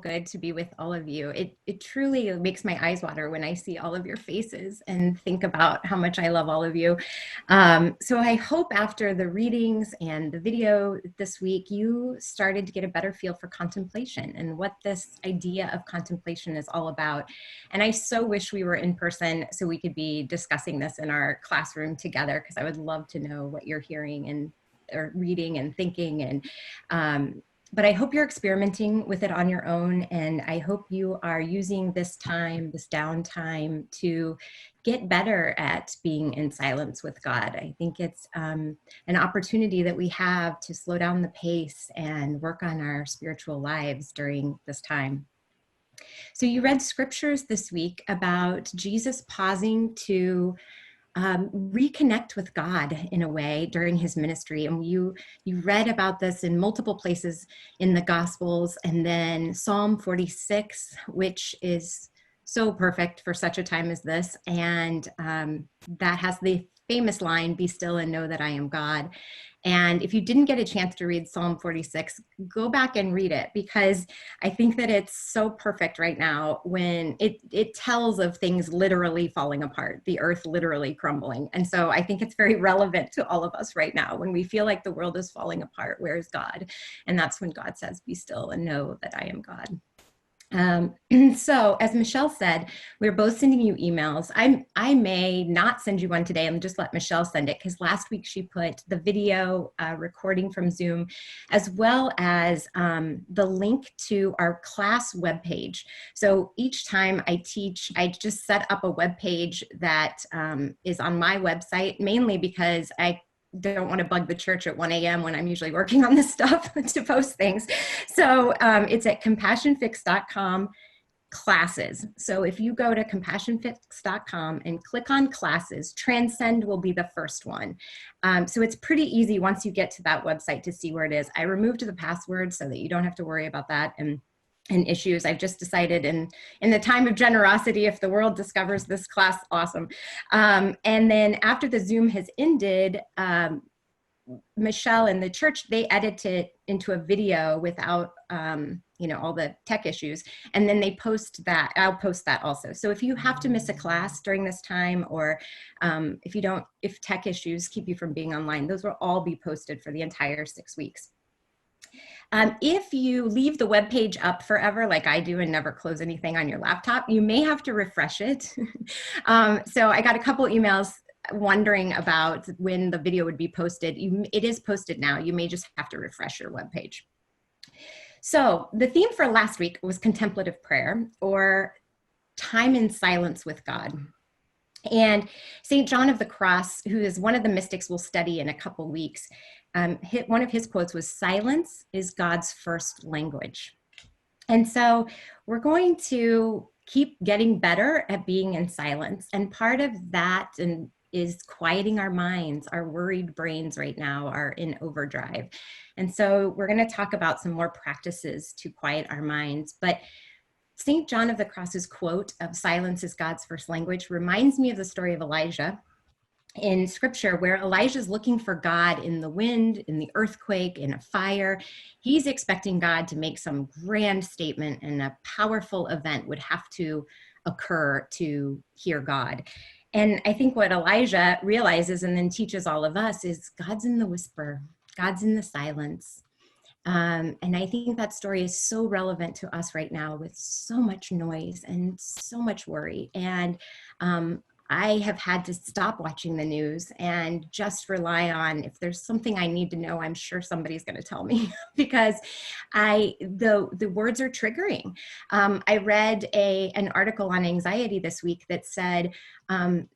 good to be with all of you. It truly makes my eyes water when I see all of your faces and think about how much I love all of you. So I hope after the readings and the video this week, you started to get a better feel for contemplation and what this idea of contemplation is all about. And I so wish we were in person so we could be discussing this in our classroom together, because I would love to know what you're hearing and or reading and thinking. And but I hope you're experimenting with it on your own, and I hope you are using this time, this downtime, to get better at being in silence with God. I think it's an opportunity that we have to slow down the pace and work on our spiritual lives during this time. So you read scriptures this week about Jesus pausing to reconnect with God in a way during his ministry. And you read about this in multiple places in the Gospels, and then Psalm 46, which is so perfect for such a time as this. And that has the famous line, "Be still and know that I am God." And if you didn't get a chance to read Psalm 46, go back and read it, because I think that it's so perfect right now when it tells of things literally falling apart, the earth literally crumbling. And so I think it's very relevant to all of us right now when we feel like the world is falling apart. Where is God? And that's when God says, "Be still and know that I am God." So as Michelle said, we're both sending you emails. I may not send you one today and just let Michelle send it, because last week she put the video recording from Zoom, as well as the link to our class webpage. So each time I teach, I just set up a webpage that is on my website, mainly because I don't want to bug the church at 1 a.m. when I'm usually working on this stuff to post things. So it's at compassionfix.com classes. So if you go to compassionfix.com and click on classes, Transcend will be the first one. So it's pretty easy once you get to that website to see where it is. I removed the password so that you don't have to worry about that and issues. I've just decided in the time of generosity, if the world discovers this class, awesome. And then after the Zoom has ended, Michelle and the church, they edit it into a video without, all the tech issues. And then they post that. I'll post that also. So if you have to miss a class during this time, or if tech issues keep you from being online, those will all be posted for the entire 6 weeks. If you leave the web page up forever, like I do, and never close anything on your laptop, you may have to refresh it. So I got a couple emails wondering about when the video would be posted. It is posted now. You may just have to refresh your web page. So the theme for last week was contemplative prayer, or time in silence with God. And St. John of the Cross, who is one of the mystics we'll study in a couple weeks, one of his quotes was, "Silence is God's first language." And so we're going to keep getting better at being in silence. And part of that is quieting our minds. Our worried brains right now are in overdrive. And so we're going to talk about some more practices to quiet our minds. But St. John of the Cross's quote of "silence is God's first language" reminds me of the story of Elijah in scripture, where Elijah is looking for God in the wind, in the earthquake, in a fire. He's expecting God to make some grand statement, and a powerful event would have to occur to hear God. And I think what Elijah realizes and then teaches all of us is God's in the whisper, God's in the silence. And I think that story is so relevant to us right now, with so much noise and so much worry. And I have had to stop watching the news and just rely on, if there's something I need to know, I'm sure somebody's going to tell me, because the words are triggering. I read an article on anxiety this week that said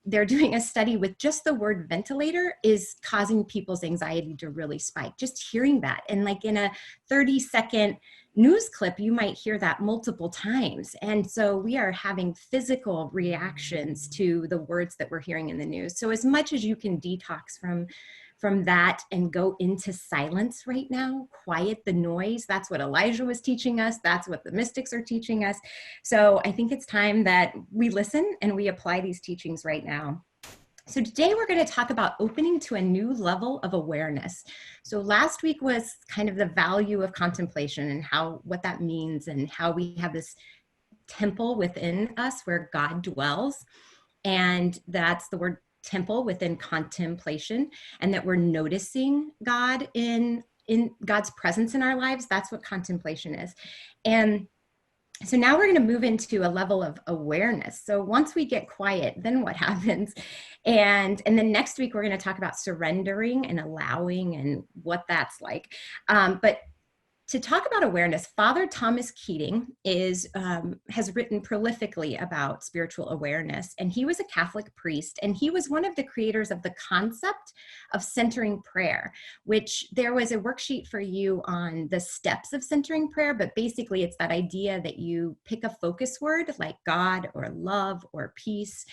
they're doing a study with just the word ventilator is causing people's anxiety to really spike. Just hearing that, and like in a 30-second news clip, you might hear that multiple times. And so we are having physical reactions to the words that we're hearing in the news. So as much as you can detox from that and go into silence right now, quiet the noise. That's what Elijah was teaching us. That's what the mystics are teaching us. So I think it's time that we listen and we apply these teachings right now. So today we're going to talk about opening to a new level of awareness. So last week was kind of the value of contemplation and what that means, and how we have this temple within us where God dwells. And that's the word temple within contemplation, and that we're noticing God in God's presence in our lives. That's what contemplation is. And so now we're going to move into a level of awareness. So once we get quiet, then what happens? And then next week, we're going to talk about surrendering and allowing and what that's like. But to talk about awareness, Father Thomas Keating has written prolifically about spiritual awareness, and he was a Catholic priest, and he was one of the creators of the concept of centering prayer, which there was a worksheet for you on the steps of centering prayer, but basically it's that idea that you pick a focus word like God or love or peace,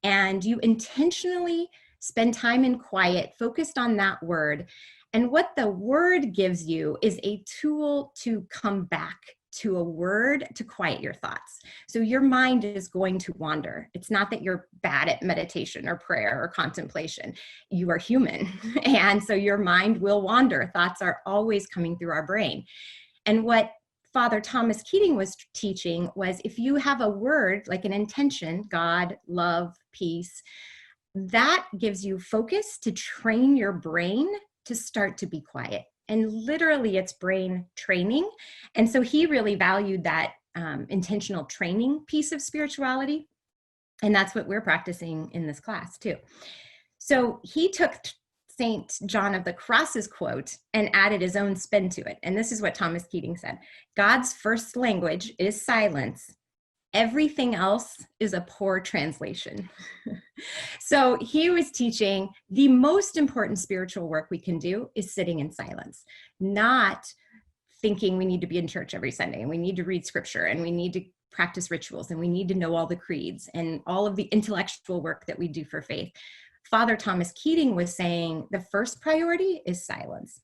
and you intentionally spend time in quiet, focused on that word. And what the word gives you is a tool to come back to a word to quiet your thoughts. So your mind is going to wander. It's not that you're bad at meditation or prayer or contemplation. You are human. And so your mind will wander. Thoughts are always coming through our brain. And what Father Thomas Keating was teaching was, if you have a word like an intention, God, love, peace, that gives you focus to train your brain to start to be quiet. And literally it's brain training. And so he really valued that intentional training piece of spirituality. And that's what we're practicing in this class too. So he took St. John of the Cross's quote and added his own spin to it. And this is what Thomas Keating said: God's first language is silence. Everything else is a poor translation. So he was teaching the most important spiritual work we can do is sitting in silence, not thinking we need to be in church every Sunday and we need to read scripture and we need to practice rituals and we need to know all the creeds and all of the intellectual work that we do for faith. Father Thomas Keating was saying the first priority is silence.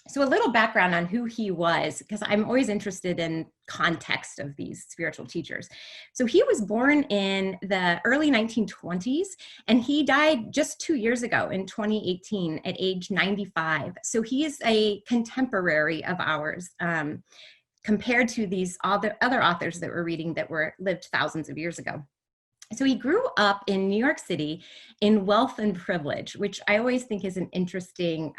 So a little background on who he was, because I'm always interested in context of these spiritual teachers. So he was born in the early 1920s, and he died just 2 years ago in 2018 at age 95. So he is a contemporary of ours, compared to these other authors that we're reading that lived thousands of years ago. So he grew up in New York City in wealth and privilege, which I always think is an interesting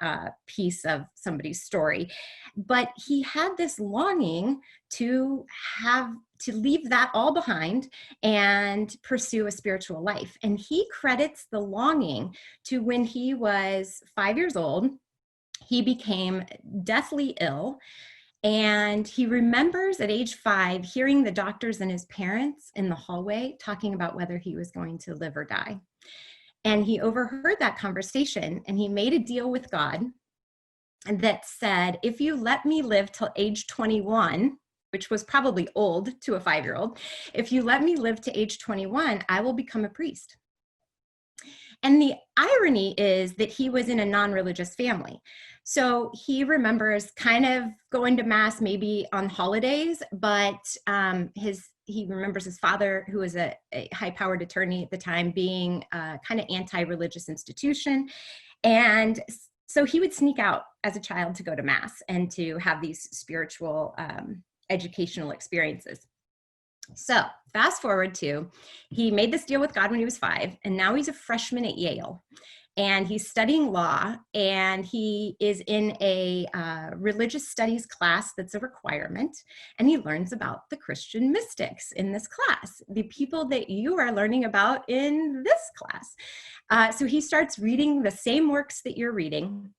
piece of somebody's story. But he had this longing to leave that all behind and pursue a spiritual life. And he credits the longing to when he was 5 years old. He became deathly ill. And he remembers at age 5 hearing the doctors and his parents in the hallway talking about whether he was going to live or die. And he overheard that conversation, and he made a deal with God that said, if you let me live till age 21, which was probably old to a 5-year-old, if you let me live to age 21, I will become a priest. And the irony is that he was in a non-religious family. So he remembers kind of going to mass maybe on holidays, but he remembers his father, who was a high-powered attorney at the time, being a kind of anti-religious institution. And so he would sneak out as a child to go to mass and to have these spiritual educational experiences. So fast forward to, he made this deal with God when he was 5, and now he's a freshman at Yale. And he's studying law, and he is in a religious studies class that's a requirement, and he learns about the Christian mystics in this class, the people that you are learning about in this class. So he starts reading the same works that you're reading,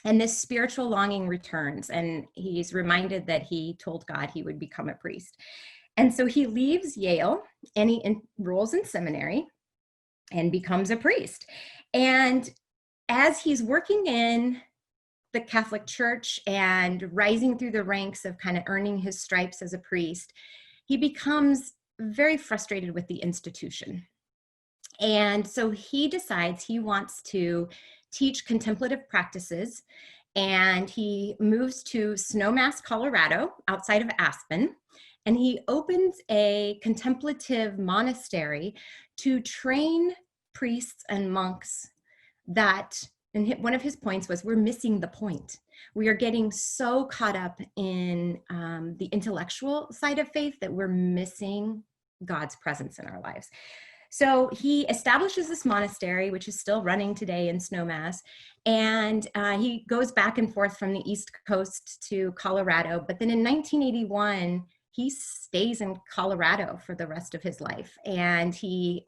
and this spiritual longing returns, and he's reminded that he told God he would become a priest. And so he leaves Yale, and he enrolls in seminary and becomes a priest. And as he's working in the Catholic Church and rising through the ranks of kind of earning his stripes as a priest, he becomes very frustrated with the institution. And so he decides he wants to teach contemplative practices, and he moves to Snowmass, Colorado, outside of Aspen, and he opens a contemplative monastery to train priests and monks that, and one of his points was, we're missing the point. We are getting so caught up in the intellectual side of faith that we're missing God's presence in our lives. So he establishes this monastery, which is still running today in Snowmass, and he goes back and forth from the East Coast to Colorado. But then in 1981, he stays in Colorado for the rest of his life, and he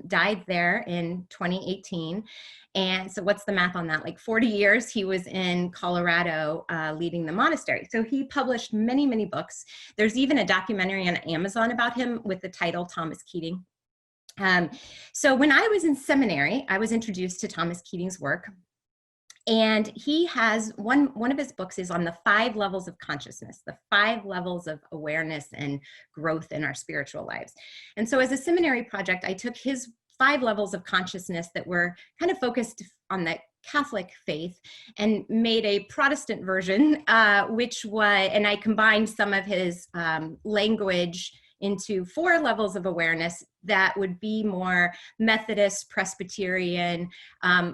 died there in 2018. And so what's the math on that? Like 40 years he was in Colorado leading the monastery. So he published many, many books. There's even a documentary on Amazon about him with the title Thomas Keating. So when I was in seminary, I was introduced to Thomas Keating's work. And he has one of his books is on the 5 levels of consciousness, the 5 levels of awareness and growth in our spiritual lives. And so as a seminary project, I took his 5 levels of consciousness that were kind of focused on the Catholic faith and made a Protestant version, which was, and I combined some of his language into 4 levels of awareness that would be more Methodist, Presbyterian,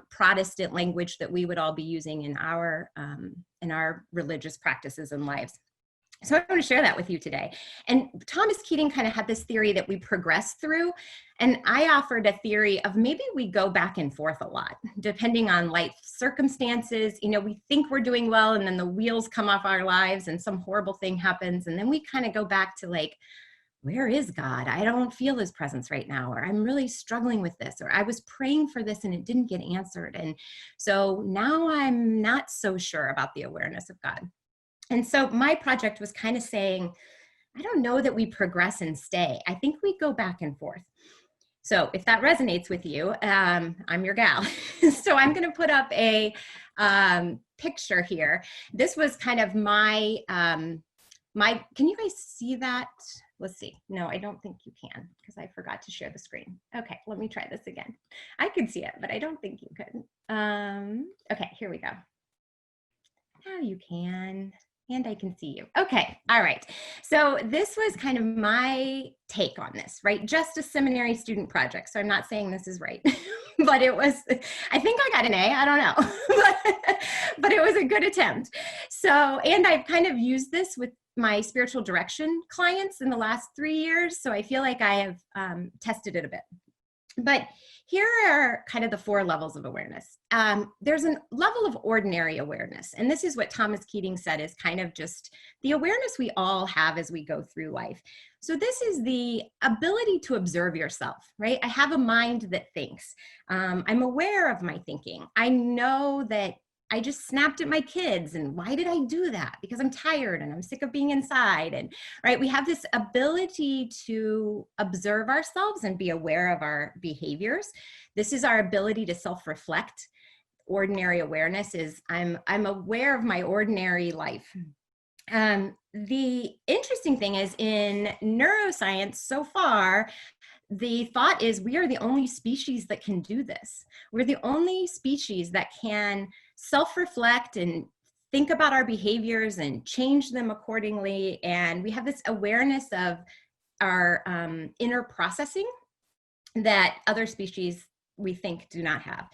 Protestant language that we would all be using in our religious practices and lives. So I want to share that with you today. And Thomas Keating kind of had this theory that we progress through. And I offered a theory of maybe we go back and forth a lot, depending on life circumstances. You know, we think we're doing well, and then the wheels come off our lives and some horrible thing happens. And then we kind of go back to like, where is God? I don't feel his presence right now, or I'm really struggling with this, or I was praying for this and it didn't get answered. And so now I'm not so sure about the awareness of God. And so my project was kind of saying, I don't know that we progress and stay. I think we go back and forth. So if that resonates with you, I'm your gal. So I'm going to put up a picture here. This was kind of my, can you guys see that? Let's see. No, I don't think you can because I forgot to share the screen. Okay, let me try this again. I could see it, but I don't think you could. Okay, here we go. Now you can, and I can see you. Okay, all right. So this was kind of my take on this, right? Just a seminary student project. So I'm not saying this is right, but it was, I think I got an A, I don't know, but it was a good attempt. So, and I've kind of used this with my spiritual direction clients in the last 3 years. So I feel like I have tested it a bit. But here are kind of the 4 levels of awareness. There's a level of ordinary awareness. And this is what Thomas Keating said is kind of just the awareness we all have as we go through life. So this is the ability to observe yourself, right? I have a mind that thinks. I'm aware of my thinking. I know that I just snapped at my kids, and why did I do that? Because I'm tired and I'm sick of being inside. And right, we have this ability to observe ourselves and be aware of our behaviors. This is our ability to self-reflect. Ordinary awareness is I'm aware of my ordinary life. The interesting thing is in neuroscience so far, the thought is we are the only species that can do this. We're the only species that can self-reflect and think about our behaviors and change them accordingly. And we have this awareness of our inner processing that other species we think do not have.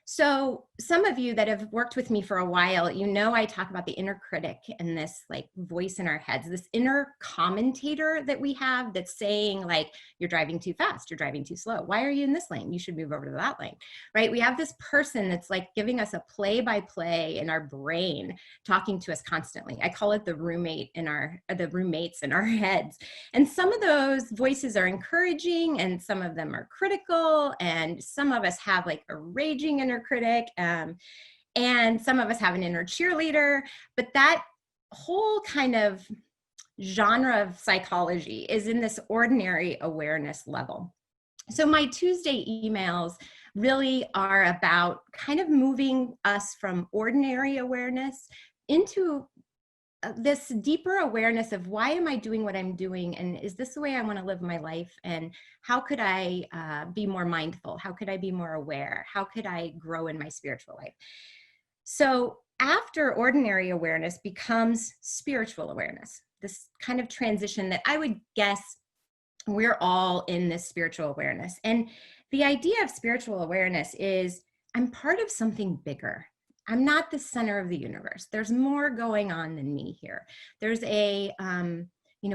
So some of you that have worked with me for a while, you know I talk about the inner critic and this like voice in our heads, this inner commentator that we have that's saying like, you're driving too fast, you're driving too slow. Why are you in this lane? You should move over to that lane, right? We have this person that's like giving us a play-by-play in our brain, talking to us constantly. I call it the roommate in the roommates in our heads. And some of those voices are encouraging and some of them are critical. And some of us have like a raging inner critic, and some of us have an inner cheerleader, but that whole kind of genre of psychology is in this ordinary awareness level. So my Tuesday emails really are about kind of moving us from ordinary awareness into this deeper awareness of why am I doing what I'm doing, and is this the way I want to live my life, and how could I be more mindful? How could I be more aware? How could I grow in my spiritual life? So after ordinary awareness becomes spiritual awareness, this kind of transition that I would guess we're all in this spiritual awareness. And The idea of spiritual awareness is I'm part of something bigger. I'm not the center of the universe. There's more going on than me here. There's a,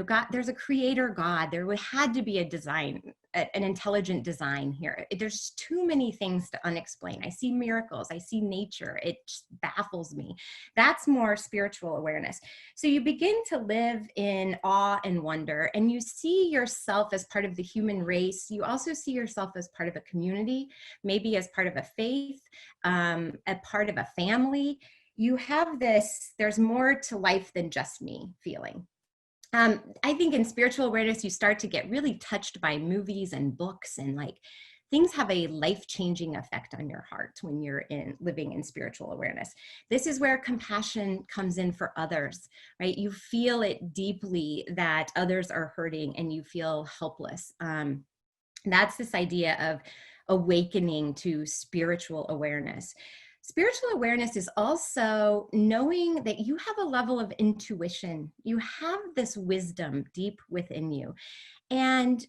God, there's a creator God. There had to be a design, an intelligent design here. There's too many things to unexplain. I see miracles. I see nature. It just baffles me. That's more spiritual awareness. So you begin to live in awe and wonder, and you see yourself as part of the human race. You also see yourself as part of a community, maybe as part of a faith, a part of a family. You have this, there's more to life than just me feeling. I think in spiritual awareness, you start to get really touched by movies and books, and like things have a life-changing effect on your heart when you're living in spiritual awareness. This is where compassion comes in for others, right? You feel it deeply that others are hurting and you feel helpless. That's this idea of awakening to spiritual awareness. Spiritual awareness is also knowing that you have a level of intuition. You have this wisdom deep within you. And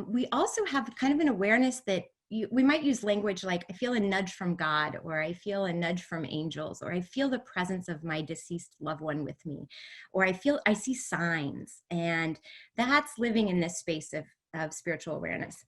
we also have kind of an awareness that we might use language like, I feel a nudge from God, or I feel a nudge from angels, or I feel the presence of my deceased loved one with me, or I see signs. And that's living in this space of spiritual awareness.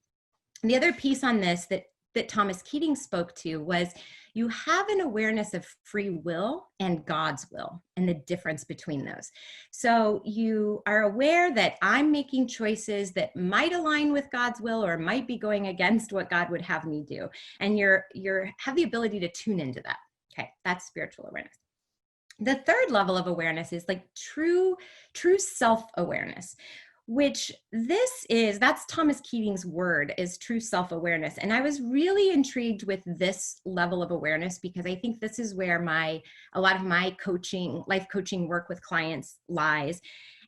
And the other piece on this that Thomas Keating spoke to was you have an awareness of free will and God's will and the difference between those. So you are aware that I'm making choices that might align with God's will or might be going against what God would have me do. And you have the ability to tune into that. Okay, that's spiritual awareness. The third level of awareness is like true self-awareness, which that's Thomas Keating's word, is true self-awareness. And I was really intrigued with this level of awareness because I think this is where a lot of my life coaching work with clients lies.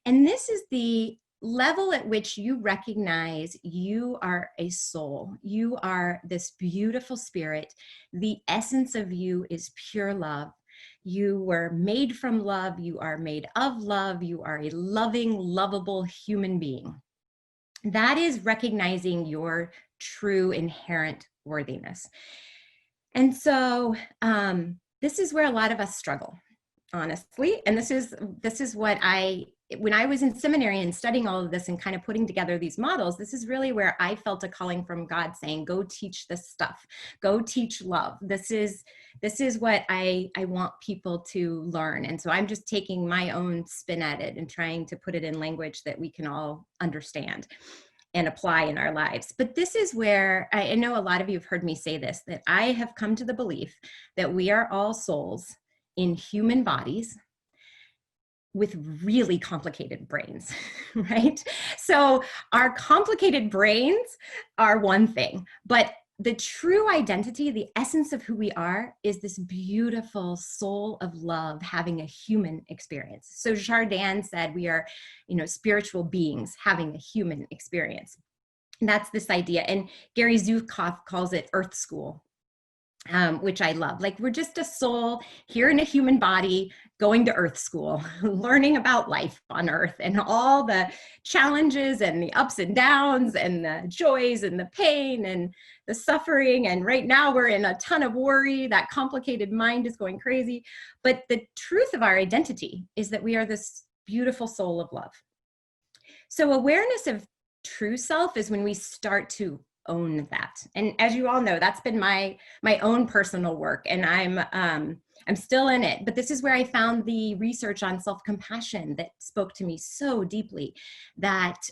And this is the level at which you recognize you are a soul. You are this beautiful spirit. The essence of you is pure love. You were made from love. You are made of love. You are a loving, lovable human being. That is recognizing your true inherent worthiness. And so this is where a lot of us struggle, honestly. And this is what when I was in seminary and studying all of this and kind of putting together these models, this is really where I felt a calling from God saying, go teach this stuff, go teach love. This is what I want people to learn. And so I'm just taking my own spin at it and trying to put it in language that we can all understand and apply in our lives. But this is where I know a lot of you have heard me say this, that I have come to the belief that we are all souls in human bodies with really complicated brains, right? So our complicated brains are one thing, but the true identity, the essence of who we are, is this beautiful soul of love having a human experience. So Chardin said we are, spiritual beings having a human experience. And that's this idea. And Gary Zukav calls it Earth School, which I love. Like, we're just a soul here in a human body going to Earth School, learning about life on Earth and all the challenges and the ups and downs and the joys and the pain and the suffering. And right now we're in a ton of worry. That complicated mind is going crazy. But the truth of our identity is that we are this beautiful soul of love. So awareness of true self is when we start to own that. And as you all know, that's been my own personal work, and I'm still in it. But this is where I found the research on self-compassion that spoke to me so deeply, that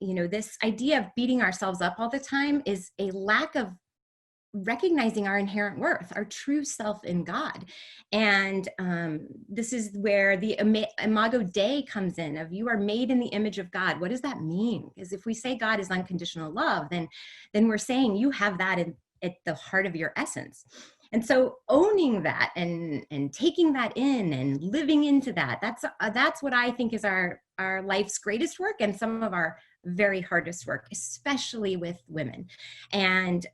this idea of beating ourselves up all the time is a lack of recognizing our inherent worth, our true self in God. And this is where the Imago Dei comes in, of you are made in the image of God. What does that mean? Because if we say God is unconditional love, then we're saying you have that at the heart of your essence. And so owning that and taking that in and living into that, that's what I think is our life's greatest work, and some of our very hardest work, especially with women. And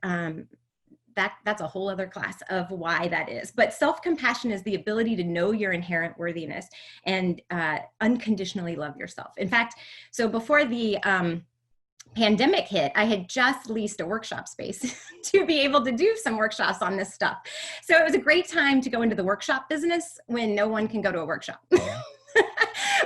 that's a whole other class of why that is. But self-compassion is the ability to know your inherent worthiness and unconditionally love yourself. In fact, so before the pandemic hit, I had just leased a workshop space to be able to do some workshops on this stuff. So it was a great time to go into the workshop business when no one can go to a workshop.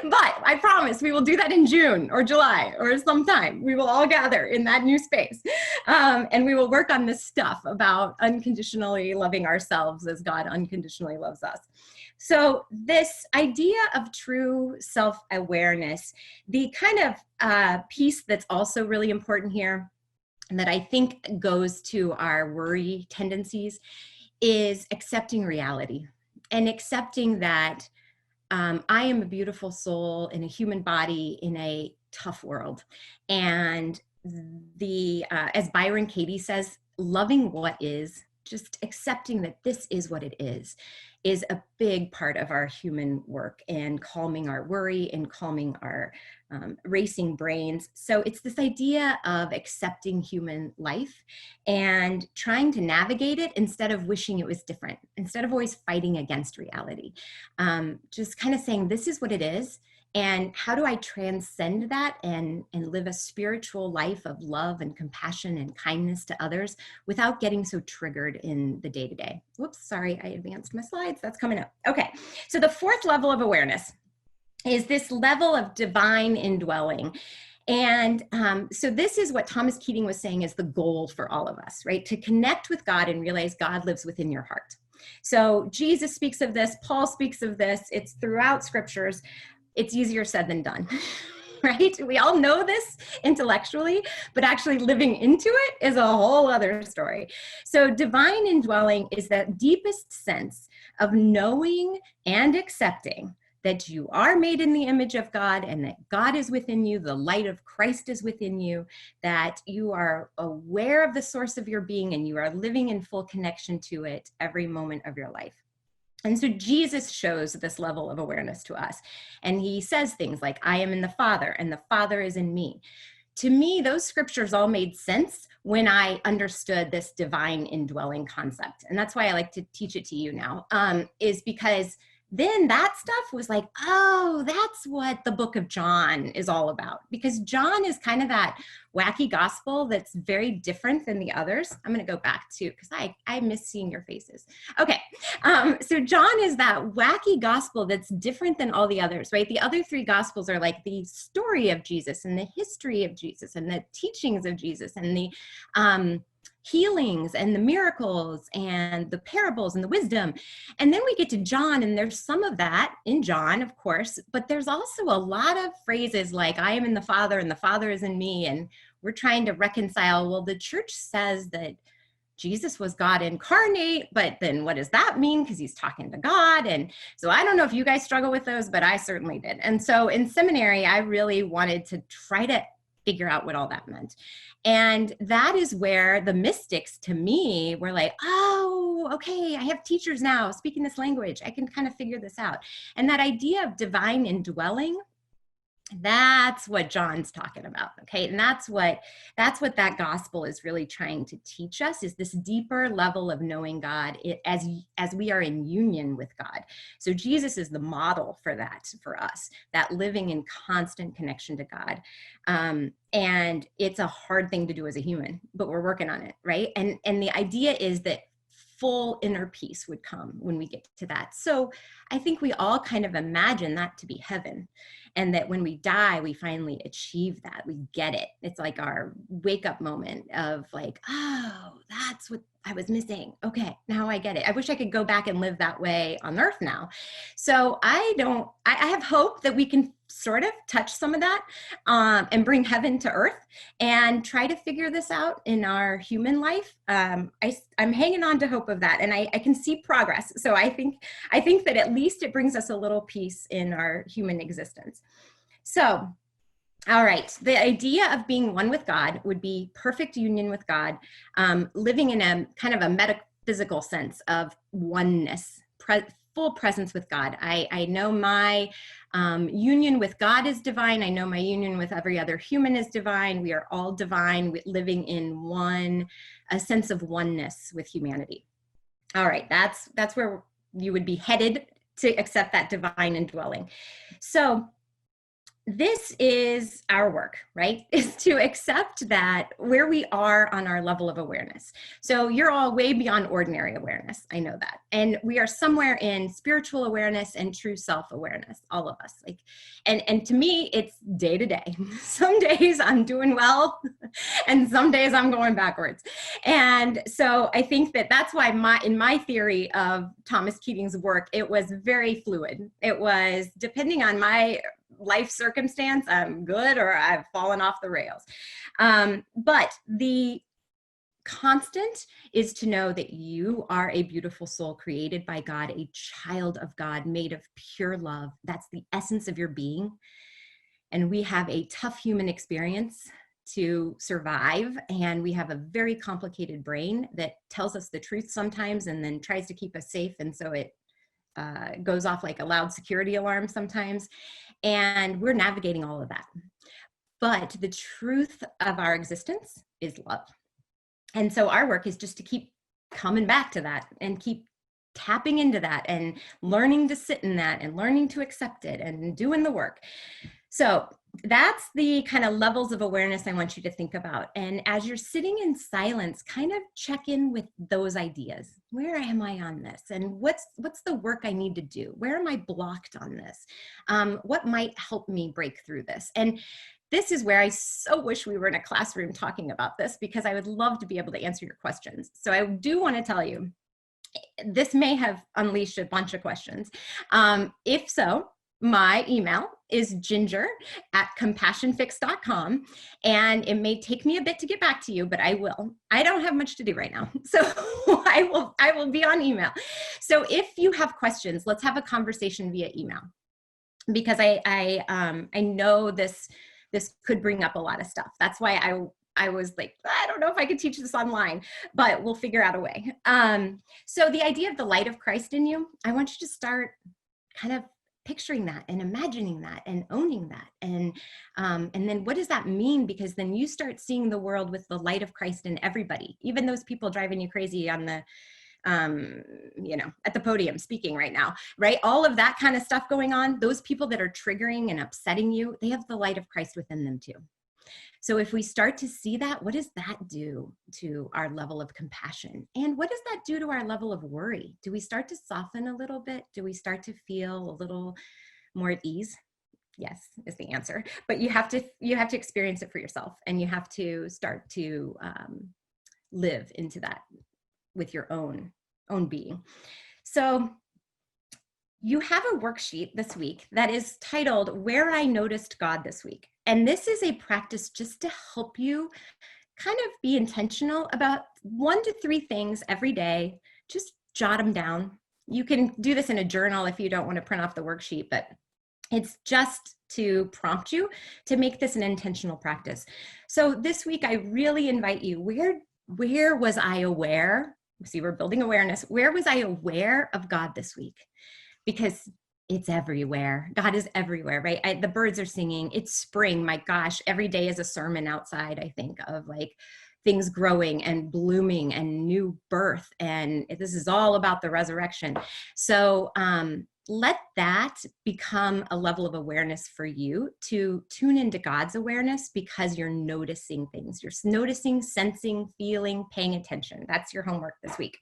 But I promise we will do that in June or July or sometime. We will all gather in that new space. And we will work on this stuff about unconditionally loving ourselves as God unconditionally loves us. So this idea of true self-awareness, the kind of piece that's also really important here, and that I think goes to our worry tendencies, is accepting reality and accepting that I am a beautiful soul in a human body in a tough world. And as Byron Katie says, loving what is, just accepting that this is what it is a big part of our human work, and calming our worry and calming our racing brains. So it's this idea of accepting human life and trying to navigate it instead of wishing it was different, instead of always fighting against reality. Just kind of saying, this is what it is. And how do I transcend that and live a spiritual life of love and compassion and kindness to others without getting so triggered in the day-to-day? Whoops, sorry, I advanced my slides. That's coming up. Okay, so the fourth level of awareness is this level of divine indwelling. And so this is what Thomas Keating was saying is the goal for all of us, right? To connect with God and realize God lives within your heart. So Jesus speaks of this, Paul speaks of this, it's throughout scriptures. It's easier said than done, right? We all know this intellectually, but actually living into it is a whole other story. So divine indwelling is that deepest sense of knowing and accepting that you are made in the image of God and that God is within you, the light of Christ is within you, that you are aware of the source of your being and you are living in full connection to it every moment of your life. And so Jesus shows this level of awareness to us. And he says things like, I am in the Father and the Father is in me. To me, those scriptures all made sense when I understood this divine indwelling concept. And that's why I like to teach it to you now, is because then that stuff was like, oh, that's what the book of John is all about. Because John is kind of that wacky gospel that's very different than the others. I'm going to go back to, because I miss seeing your faces. Okay, so John is that wacky gospel that's different than all the others, right? The other three gospels are like the story of Jesus and the history of Jesus and the teachings of Jesus and the healings and the miracles and the parables and the wisdom. And then we get to John, and there's some of that in John, of course, but there's also a lot of phrases like, I am in the Father and the Father is in me. And we're trying to reconcile, well, the church says that Jesus was God incarnate, but then what does that mean? Because he's talking to God. And so I don't know if you guys struggle with those, but I certainly did. And so in seminary, I really wanted to try to figure out what all that meant. And that is where the mystics, to me, were like, oh, okay, I have teachers now speaking this language. I can kind of figure this out. And that idea of divine indwelling, that's what John's talking about, okay? And that's what that gospel is really trying to teach us, is this deeper level of knowing God as we are in union with God. So Jesus is the model for that, for us, that living in constant connection to God. And it's a hard thing to do as a human, but we're working on it, right? And the idea is that full inner peace would come when we get to that. So I think we all kind of imagine that to be heaven, and that when we die, we finally achieve that. We get it. It's like our wake up moment of like, oh, that's what I was missing. Okay, now I get it. I wish I could go back and live that way on earth now. So I have hope that we can sort of touch some of that and bring heaven to earth and try to figure this out in our human life. I'm hanging on to hope of that, and I can see progress. So I think that at least it brings us a little peace in our human existence. So, all right, the idea of being one with God would be perfect union with God, living in a kind of a metaphysical sense of oneness, full presence with God. I know my union with God is divine. I know my union with every other human is divine. We are all divine, living in a sense of oneness with humanity. All right, that's where you would be headed to accept that divine indwelling. So this is our work, right? Is to accept that where we are on our level of awareness. So you're all way beyond ordinary awareness. I know that. And we are somewhere in spiritual awareness and true self-awareness, all of us. Like, and to me, it's day to day. Some days I'm doing well and some days I'm going backwards. And so I think that that's why in my theory of Thomas Keating's work, it was very fluid. It was depending on my life circumstance, I'm good or I've fallen off the rails. But the constant is to know that you are a beautiful soul created by God, a child of God, made of pure love. That's the essence of your being. And we have a tough human experience to survive. And we have a very complicated brain that tells us the truth sometimes and then tries to keep us safe. And so it goes off like a loud security alarm sometimes. And we're navigating all of that. But the truth of our existence is love. And so our work is just to keep coming back to that and keep tapping into that and learning to sit in that and learning to accept it and doing the work. So that's the kind of levels of awareness I want you to think about. And as you're sitting in silence, kind of check in with those ideas. Where am I on this? And what's the work I need to do? Where am I blocked on this? What might help me break through this? And this is where I so wish we were in a classroom talking about this, because I would love to be able to answer your questions. So I do want to tell you, this may have unleashed a bunch of questions. If so, my email is ginger@compassionfix.com, and it may take me a bit to get back to you, but I will. I don't have much to do right now, so I will be on email. So if you have questions, let's have a conversation via email, because I know this could bring up a lot of stuff. That's why I was like, I don't know if I could teach this online, but we'll figure out a way. So the idea of the light of Christ in you, I want you to start kind of picturing that and imagining that and owning that. And then what does that mean? Because then you start seeing the world with the light of Christ in everybody, even those people driving you crazy on the, at the podium speaking right now, right? All of that kind of stuff going on, those people that are triggering and upsetting you, they have the light of Christ within them too. So if we start to see that, what does that do to our level of compassion? And what does that do to our level of worry? Do we start to soften a little bit? Do we start to feel a little more at ease? Yes, is the answer. But you have to experience it for yourself, and you have to start to live into that with your own being. So you have a worksheet this week that is titled Where I Noticed God This Week. And this is a practice just to help you kind of be intentional about 1 to 3 things every day. Just jot them down. You can do this in a journal if you don't want to print off the worksheet, but it's just to prompt you to make this an intentional practice. So this week, I really invite you, where was I aware? See, we're building awareness. Where was I aware of God this week? Because it's everywhere. God is everywhere, right? The birds are singing. It's spring. My gosh, every day is a sermon outside, I think, of like things growing and blooming and new birth. And this is all about the resurrection. So let that become a level of awareness for you to tune into God's awareness, because you're noticing things. You're noticing, sensing, feeling, paying attention. That's your homework this week.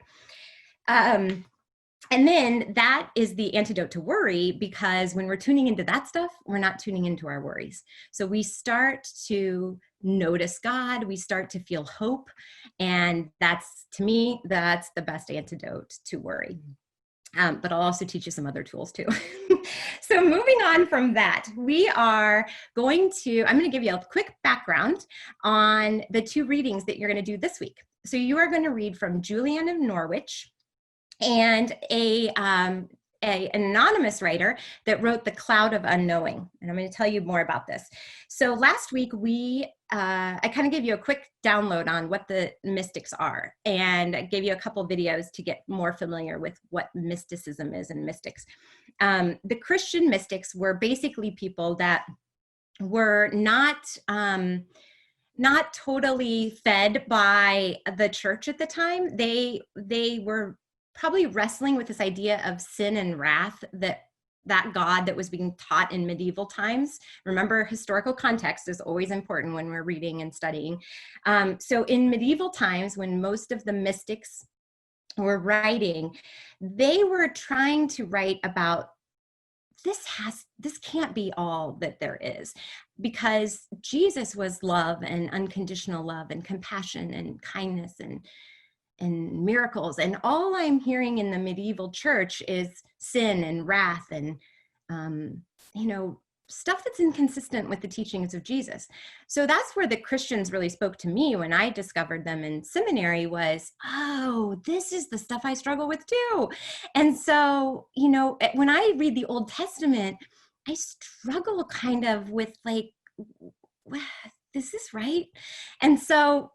And then that is the antidote to worry, because when we're tuning into that stuff, we're not tuning into our worries. So we start to notice God, we start to feel hope. And that's, to me, that's the best antidote to worry. But I'll also teach you some other tools too. So moving on from that, I'm going to give you a quick background on the 2 readings that you're going to do this week. So you are going to read from Julian of Norwich, and an anonymous writer that wrote The Cloud of Unknowing. And I'm going to tell you more about this. So last week, I kind of gave you a quick download on what the mystics are, and I gave you a couple videos to get more familiar with what mysticism is and mystics. The Christian mystics were basically people that were not totally fed by the church at the time. They were probably wrestling with this idea of sin and wrath that that God that was being taught in medieval times. Remember, historical context is always important when we're reading and studying. So in medieval times, when most of the mystics were writing, they were trying to write about this can't be all that there is, because Jesus was love and unconditional love and compassion and kindness and miracles, and all I'm hearing in the medieval church is sin and wrath and you know, stuff that's inconsistent with the teachings of Jesus. So that's where the Christians really spoke to me when I discovered them in seminary, was, oh, this is the stuff I struggle with too. And so, you know, when I read the Old Testament, I struggle kind of with like, is this right? And so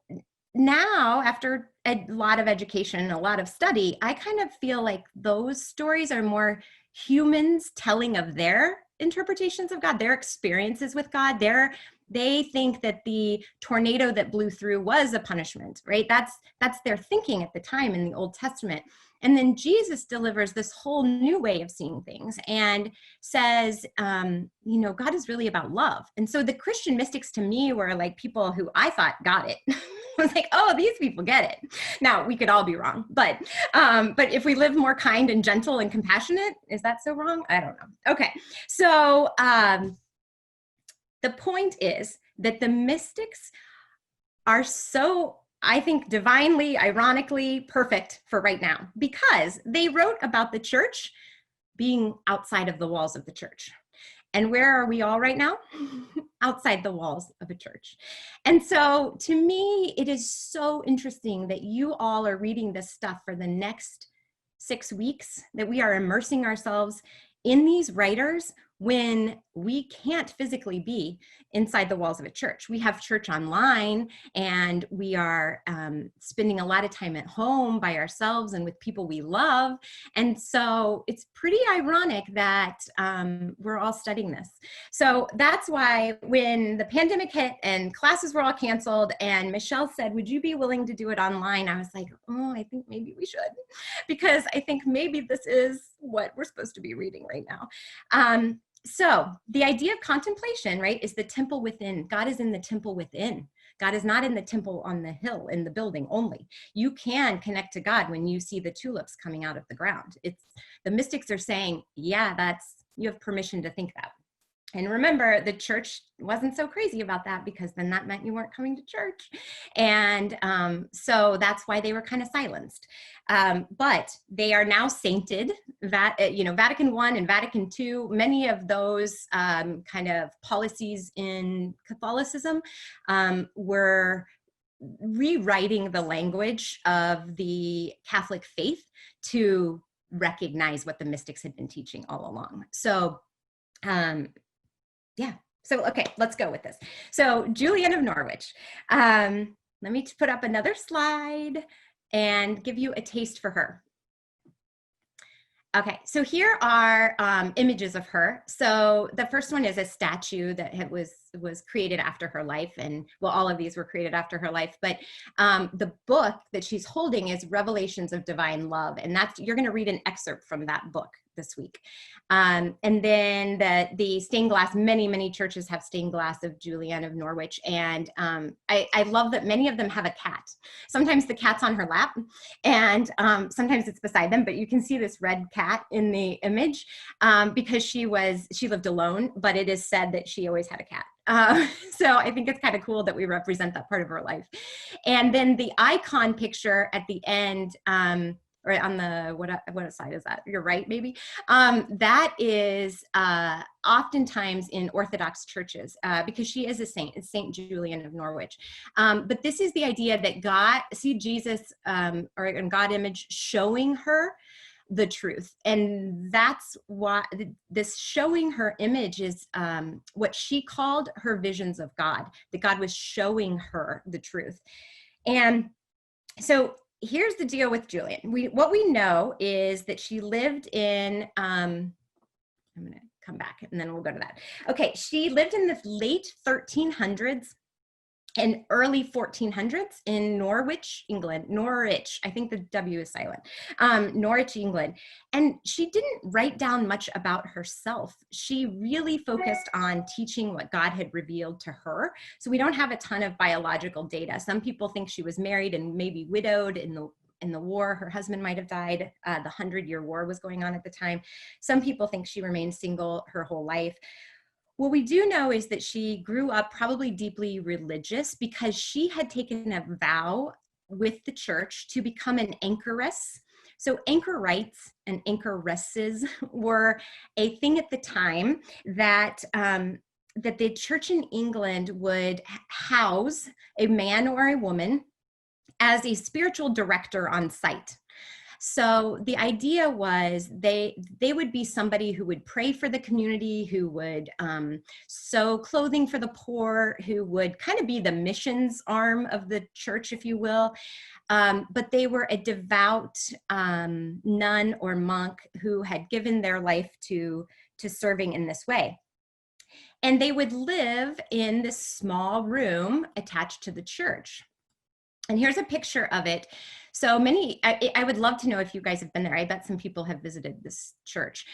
now, after a lot of education, a lot of study, I kind of feel like those stories are more humans telling of their interpretations of God, their experiences with God. They think that the tornado that blew through was a punishment, right? That's their thinking at the time in the Old Testament. And then Jesus delivers this whole new way of seeing things and says, you know, God is really about love. And so the Christian mystics to me were like people who I thought got it. I was like, oh, these people get it. Now, we could all be wrong, but if we live more kind and gentle and compassionate, is that so wrong? I don't know. Okay, so the point is that the mystics are so, I think, divinely, ironically perfect for right now, because they wrote about the church being outside of the walls of the church. And where are we all right now? Outside the walls of a church. And so to me, it is so interesting that you all are reading this stuff for the next 6 weeks, that we are immersing ourselves in these writers when we can't physically be inside the walls of a church. We have church online, and we are spending a lot of time at home by ourselves and with people we love. And so it's pretty ironic that we're all studying this. So that's why when the pandemic hit and classes were all canceled and Michelle said, would you be willing to do it online? I was like, oh, I think maybe we should, because I think maybe this is what we're supposed to be reading right now. So the idea of contemplation, right, is the temple within. God is in the temple within. God is not in the temple on the hill, in the building only. You can connect to God when you see the tulips coming out of the ground. It's, the mystics are saying, yeah, you have permission to think that. And remember, the church wasn't so crazy about that, because then that meant you weren't coming to church. And so that's why they were kind of silenced. But they are now sainted. Vatican I and Vatican II, many of those kind of policies in Catholicism were rewriting the language of the Catholic faith to recognize what the mystics had been teaching all along. So yeah. So, okay, let's go with this. So Julian of Norwich, let me put up another slide and give you a taste for her. Okay, so here are images of her. So the first one is a statue that was created after her life, and well, all of these were created after her life. But the book that she's holding is Revelations of Divine Love, and you're going to read an excerpt from that book this week. And then the stained glass, many churches have stained glass of Julian of Norwich. And I love that many of them have a cat. Sometimes the cat's on her lap, and sometimes it's beside them, but you can see this red cat in the image because she lived alone, but it is said that she always had a cat. So I think it's kind of cool that we represent that part of her life. And then the icon picture at the end, or on the, what side is that? Your right, maybe? That is oftentimes in Orthodox churches because she is a saint, Saint Julian of Norwich. But this is the idea that God, see Jesus or in God image showing her the truth. And that's why this showing her image is what she called her visions of God, that God was showing her the truth. And so here's the deal with Julian. What we know is that she lived in, I'm going to come back and then we'll go to that. Okay, she lived in the late 1300s. in early 1400s in Norwich, England. Norwich, I think the W is silent. Norwich, England. And she didn't write down much about herself. She really focused on teaching what God had revealed to her. So we don't have a ton of biological data. Some people think she was married and maybe widowed in the war. Her husband might have died. The 100-Year War was going on at the time. Some people think she remained single her whole life. What we do know is that she grew up probably deeply religious because she had taken a vow with the church to become an anchoress. So anchorites and anchoresses were a thing at the time that that the church in England would house a man or a woman as a spiritual director on site. So the idea was they would be somebody who would pray for the community, who would sew clothing for the poor, who would kind of be the missions arm of the church, if you will. But they were a devout nun or monk who had given their life to serving in this way. And they would live in this small room attached to the church. And here's a picture of it. So I would love to know if you guys have been there. I bet some people have visited this church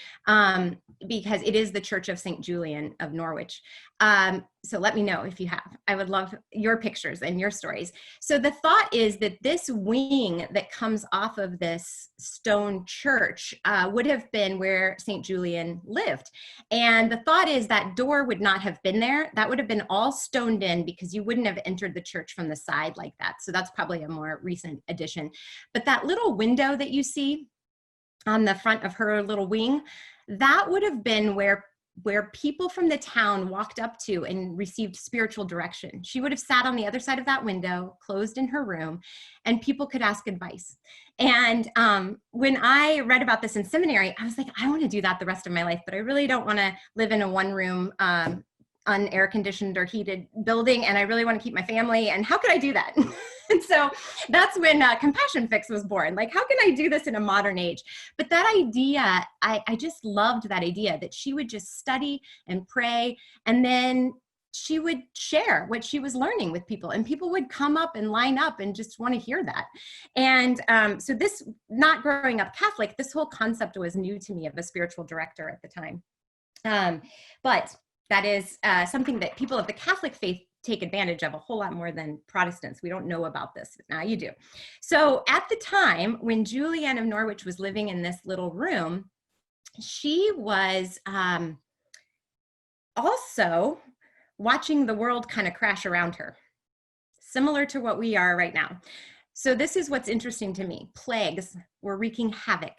because it is the Church of St. Julian of Norwich. So let me know if you have. I would love your pictures and your stories. So the thought is that this wing that comes off of this stone church would have been where St. Julian lived. And the thought is that door would not have been there. That would have been all stoned in because you wouldn't have entered the church from the side like that. So that's probably a more recent addition. But that little window that you see on the front of her little wing, that would have been where people from the town walked up to and received spiritual direction. She would have sat on the other side of that window, closed in her room, and people could ask advice. And when I read about this in seminary, I was like, I want to do that the rest of my life, but I really don't want to live in a one-room unair conditioned or heated building, and I really want to keep my family, and how could I do that? And so that's when Compassion Fix was born. Like, how can I do this in a modern age? But that idea, I just loved that idea that she would just study and pray, and then she would share what she was learning with people, and people would come up and line up and just want to hear that. And so this, not growing up Catholic, this whole concept was new to me of a spiritual director at the time. But that is something that people of the Catholic faith take advantage of a whole lot more than Protestants. We don't know about this, but now you do. So at the time when Julian of Norwich was living in this little room, she was also watching the world kind of crash around her, similar to what we are right now. So this is what's interesting to me. Plagues were wreaking havoc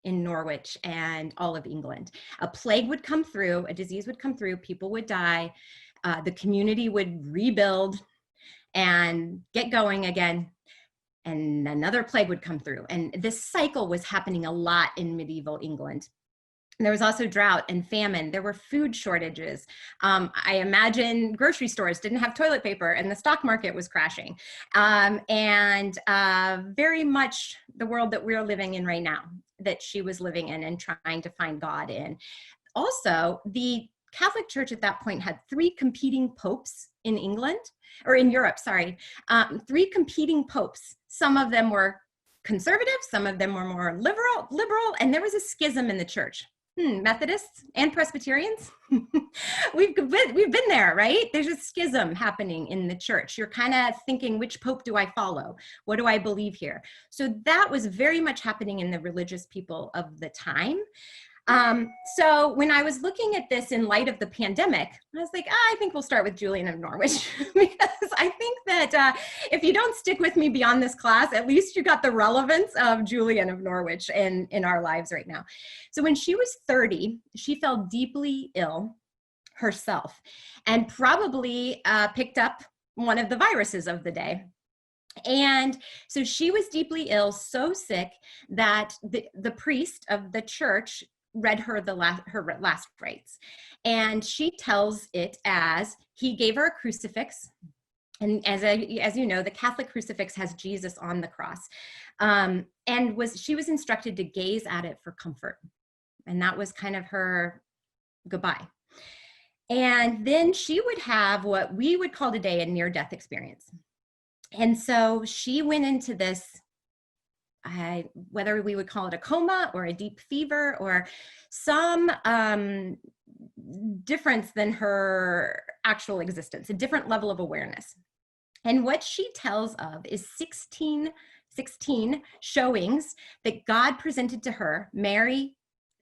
in Norwich and all of England. A plague would come through, a disease would come through, people would die, the community would rebuild and get going again, and another plague would come through. And this cycle was happening a lot in medieval England. And there was also drought and famine. There were food shortages. I imagine grocery stores didn't have toilet paper and the stock market was crashing. And very much the world that we're living in right now, that she was living in and trying to find God in. Also, the Catholic Church at that point had three competing popes in England, or in Europe, sorry, three competing popes. Some of them were conservative, some of them were more liberal, and there was a schism in the church. Methodists and Presbyterians, we've been there, right? There's a schism happening in the church. You're kind of thinking, which pope do I follow? What do I believe here? So that was very much happening in the religious people of the time. So when I was looking at this in light of the pandemic, I was like, I think we'll start with Julian of Norwich, because I think that if you don't stick with me beyond this class, at least you got the relevance of Julian of Norwich in our lives right now. So when she was 30, she fell deeply ill herself and probably picked up one of the viruses of the day. And so she was deeply ill, so sick that the priest of the church read her her last rites. And she tells it as, he gave her a crucifix. And as you know, the Catholic crucifix has Jesus on the cross. And she was instructed to gaze at it for comfort. And that was kind of her goodbye. And then she would have what we would call today a near-death experience. And so she went into this, whether we would call it a coma or a deep fever or some difference than her actual existence, a different level of awareness. And what she tells of is 16 showings that God presented to her. Mary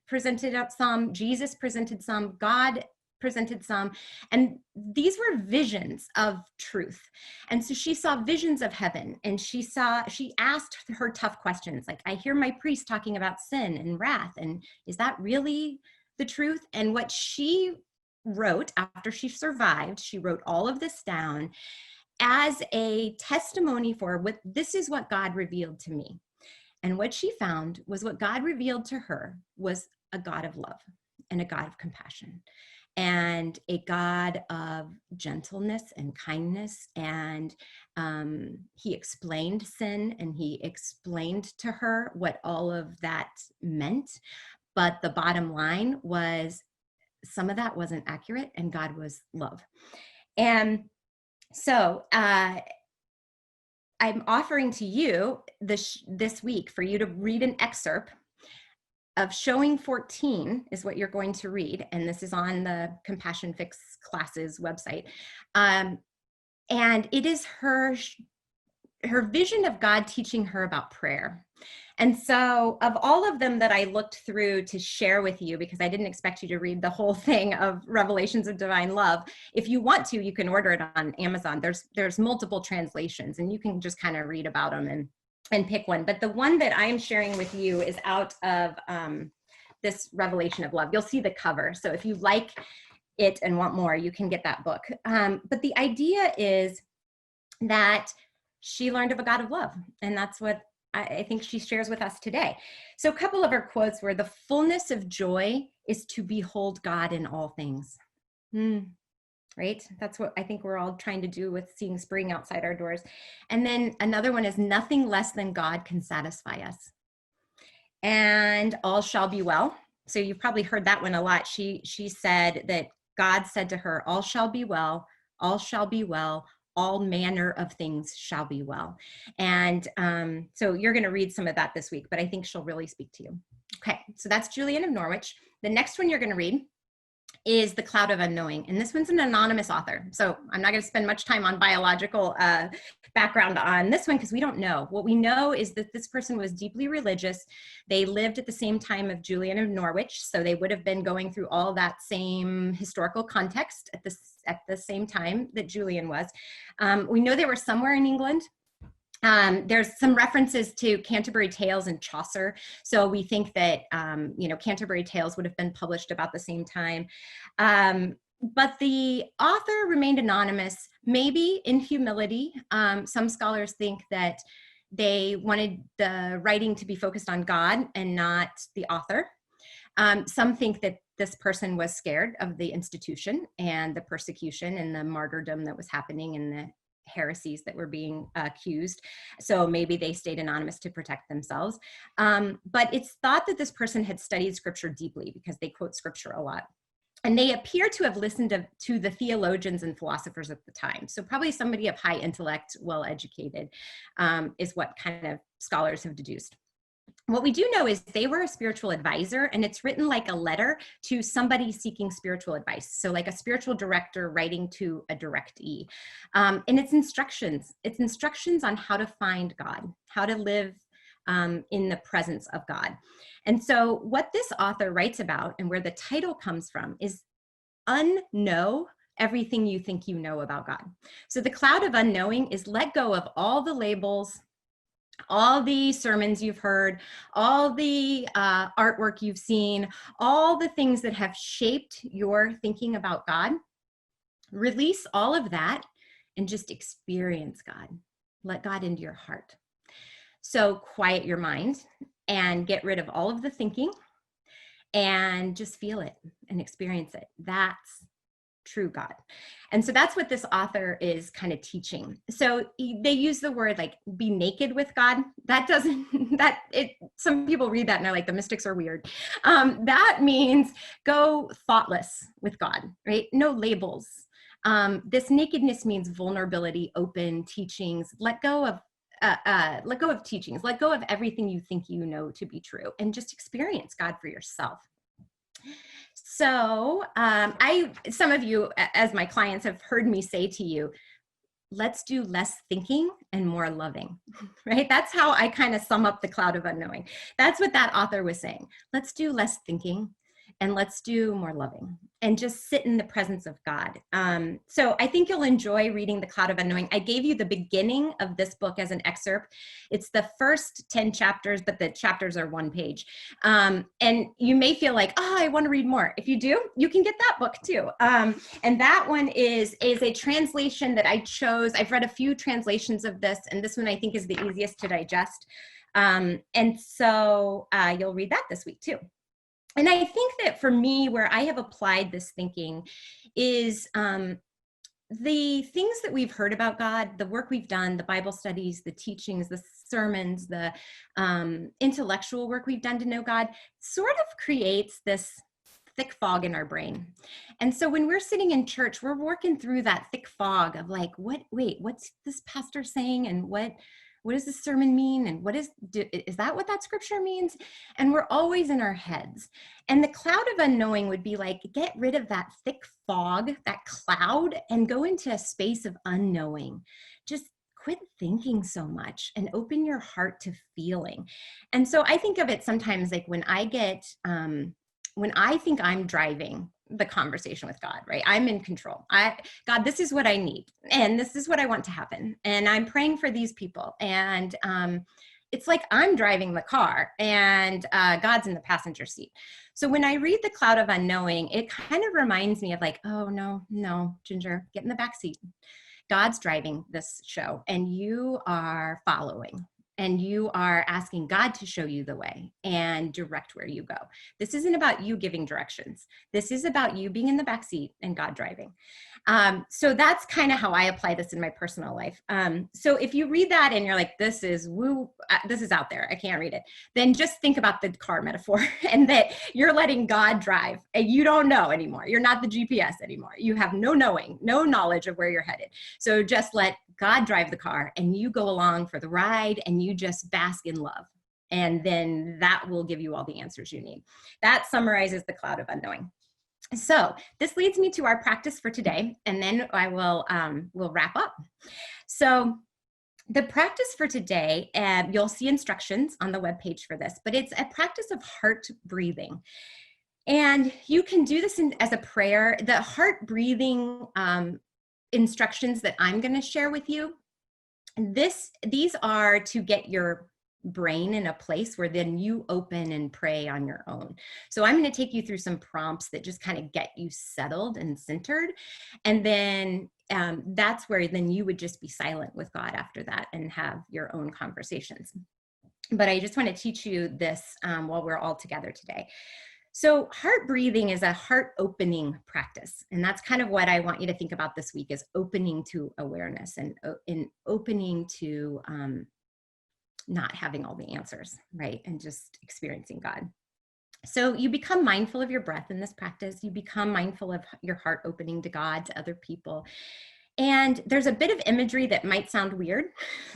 presented up some, Jesus presented some, God presented some, and these were visions of truth. And so she saw visions of heaven, and she asked her tough questions, like, I hear my priest talking about sin and wrath, and is that really the truth? And what she wrote after she survived, she wrote all of this down as a testimony for what this is what God revealed to me. And what she found was what God revealed to her was a God of love and a God of compassion and a God of gentleness and kindness. And he explained sin, and he explained to her what all of that meant. But the bottom line was some of that wasn't accurate, and God was love. And so I'm offering to you this week for you to read an excerpt of Showing 14 is what you're going to read. And this is on the Compassion Fix classes website. And it is her vision of God teaching her about prayer. And so of all of them that I looked through to share with you, because I didn't expect you to read the whole thing of Revelations of Divine Love, if you want to, you can order it on Amazon. There's multiple translations, and you can just kind of read about them and pick one. But the one that I'm sharing with you is out of this Revelation of Love. You'll see the cover. So if you like it and want more, you can get that book. But the idea is that she learned of a God of love, and that's what I think she shares with us today. So a couple of her quotes were, the fullness of joy is to behold God in all things. Right? That's what I think we're all trying to do with seeing spring outside our doors. And then another one is, nothing less than God can satisfy us. And all shall be well. So you've probably heard that one a lot. She said that God said to her, all shall be well, all shall be well, all manner of things shall be well. And so you're going to read some of that this week, but I think she'll really speak to you. Okay, so that's Julian of Norwich. The next one you're going to read is The Cloud of Unknowing. And this one's an anonymous author. So I'm not going to spend much time on biological background on this one, because we don't know. What we know is that this person was deeply religious. They lived at the same time of Julian of Norwich. So they would have been going through all that same historical context at the same time that Julian was. We know they were somewhere in England. There's some references to Canterbury Tales and Chaucer. So we think that, Canterbury Tales would have been published about the same time. But the author remained anonymous, maybe in humility. Some scholars think that they wanted the writing to be focused on God and not the author. Some think that this person was scared of the institution and the persecution and the martyrdom that was happening in the heresies that were being accused. So maybe they stayed anonymous to protect themselves. But it's thought that this person had studied scripture deeply, because they quote scripture a lot. And they appear to have listened to the theologians and philosophers at the time. So probably somebody of high intellect, well-educated, is what kind of scholars have deduced. What we do know is they were a spiritual advisor, and it's written like a letter to somebody seeking spiritual advice. So like a spiritual director writing to a directee. And it's instructions on how to find God, how to live in the presence of God. And so what this author writes about, and where the title comes from, is unknow everything you think you know about God. So the cloud of unknowing is let go of all the labels, all the sermons you've heard, all the artwork you've seen, all the things that have shaped your thinking about God. Release all of that and just experience God. Let God into your heart. So quiet your mind and get rid of all of the thinking and just feel it and experience it. That's true God. And so that's what this author is kind of teaching. So they use the word like be naked with God. That doesn't, some people read that and they're like, the mystics are weird. That means go thoughtless with God, right? No labels. This nakedness means vulnerability, open teachings, let go of teachings, let go of everything you think you know to be true, and just experience God for yourself. So some of you as my clients have heard me say to you, let's do less thinking and more loving, right? That's how I kind of sum up the cloud of unknowing. That's what that author was saying. Let's do less thinking and let's do more loving and just sit in the presence of God. So I think you'll enjoy reading The Cloud of Unknowing. I gave you the beginning of this book as an excerpt. It's the first 10 chapters, but the chapters are one page. And you may feel like, oh, I want to read more. If you do, you can get that book too. And that one is a translation that I chose. I've read a few translations of this, and this one I think is the easiest to digest. And so you'll read that this week too. And I think that for me, where I have applied this thinking is the things that we've heard about God, the work we've done, the Bible studies, the teachings, the sermons, the intellectual work we've done to know God, sort of creates this thick fog in our brain. And so when we're sitting in church, we're working through that thick fog of like, what's this pastor saying? And what does this sermon mean? And is that what that scripture means? And we're always in our heads. And the cloud of unknowing would be like, get rid of that thick fog, that cloud, and go into a space of unknowing. Just quit thinking so much and open your heart to feeling. And so I think of it sometimes like when I think I'm driving the conversation with God, right? I'm in control. God, this is what I need. And this is what I want to happen. And I'm praying for these people. And it's like I'm driving the car and God's in the passenger seat. So when I read The Cloud of Unknowing, it kind of reminds me of like, oh, no, Ginger, get in the back seat. God's driving this show and you are following. And you are asking God to show you the way and direct where you go. This isn't about you giving directions. This is about you being in the backseat and God driving. So that's kind of how I apply this in my personal life. So if you read that and you're like, this is out there, I can't read it, then just think about the car metaphor and that you're letting God drive and you don't know anymore. You're not the GPS anymore. You have no knowledge of where you're headed. So just let God drive the car and you go along for the ride and you just bask in love. And then that will give you all the answers you need. That summarizes The Cloud of Unknowing. So this leads me to our practice for today, and then I will we'll wrap up. So the practice for today, you'll see instructions on the webpage for this, but it's a practice of heart breathing. And you can do this as a prayer. The heart breathing instructions that I'm going to share with you, these are to get your brain in a place where then you open and pray on your own. So I'm going to take you through some prompts that just kind of get you settled and centered. And then that's where then you would just be silent with God after that and have your own conversations. But I just want to teach you this while we're all together today. So heart breathing is a heart opening practice. And that's kind of what I want you to think about this week, is opening to awareness and opening to not having all the answers, right? And just experiencing God. So you become mindful of your breath in this practice. You become mindful of your heart opening to God, to other people. And there's a bit of imagery that might sound weird.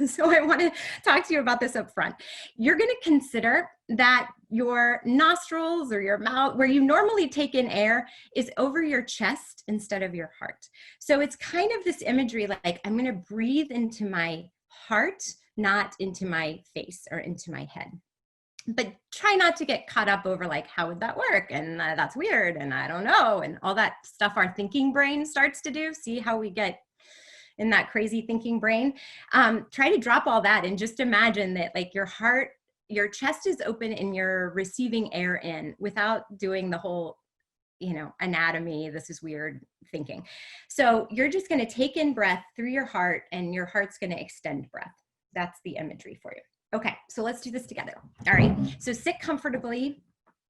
So I want to talk to you about this up front. You're going to consider that your nostrils or your mouth, where you normally take in air, is over your chest instead of your heart. So it's kind of this imagery like I'm going to breathe into my heart, not into my face or into my head. But try not to get caught up over like, how would that work? And that's weird. And I don't know. And all that stuff our thinking brain starts to do. See how we get in that crazy thinking brain. Try to drop all that and just imagine that like your heart, your chest is open and you're receiving air in without doing the whole, anatomy, this is weird thinking. So you're just going to take in breath through your heart and your heart's going to extend breath. That's the imagery for you. Okay, so let's do this together. All right, so sit comfortably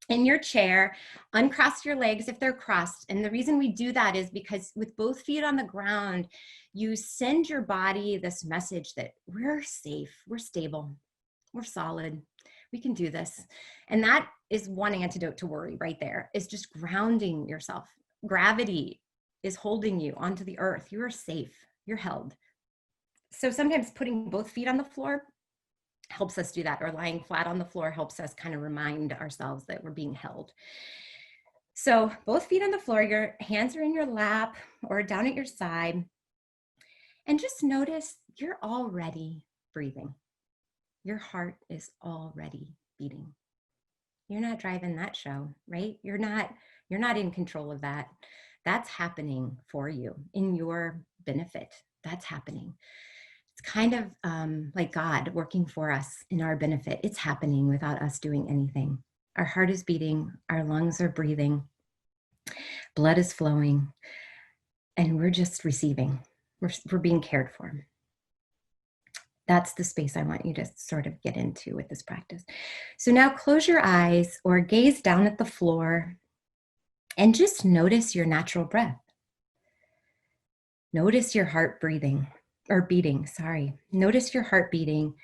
in your chair, uncross your legs if they're crossed. And the reason we do that is because with both feet on the ground, you send your body this message that we're safe, we're stable, we're solid, we can do this. And that is one antidote to worry right there, is just grounding yourself. Gravity is holding you onto the earth. You are safe, you're held. So sometimes putting both feet on the floor helps us do that, or lying flat on the floor helps us kind of remind ourselves that we're being held. So both feet on the floor, your hands are in your lap or down at your side, and just notice you're already breathing. Your heart is already beating. You're not driving that show, right? You're not in control of that. That's happening for you in your benefit. That's happening. It's kind of like God working for us in our benefit. It's happening without us doing anything. Our heart is beating, our lungs are breathing, blood is flowing, and we're just receiving. We're being cared for. That's the space I want you to sort of get into with this practice. So now close your eyes or gaze down at the floor and just notice your natural breath. Notice your heart breathing. Or beating, sorry. Notice your heart beating.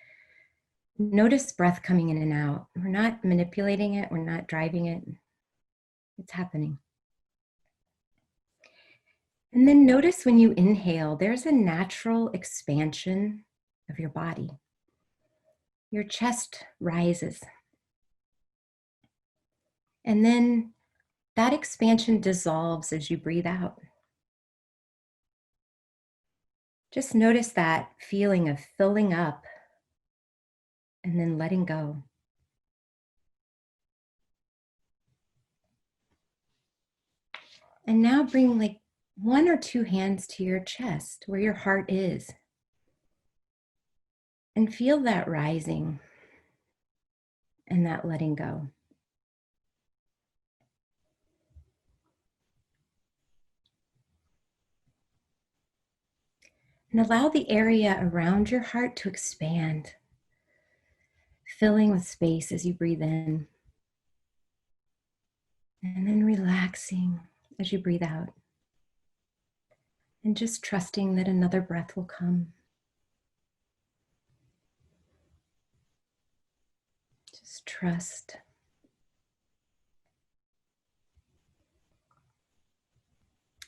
Notice breath coming in and out. We're not manipulating it. We're not driving it. It's happening. And then notice when you inhale, there's a natural expansion of your body. Your chest rises. And then that expansion dissolves as you breathe out. Just notice that feeling of filling up and then letting go. And now bring like one or two hands to your chest where your heart is. And feel that rising and that letting go. And allow the area around your heart to expand, filling with space as you breathe in. And then relaxing as you breathe out. And just trusting that another breath will come. Just trust.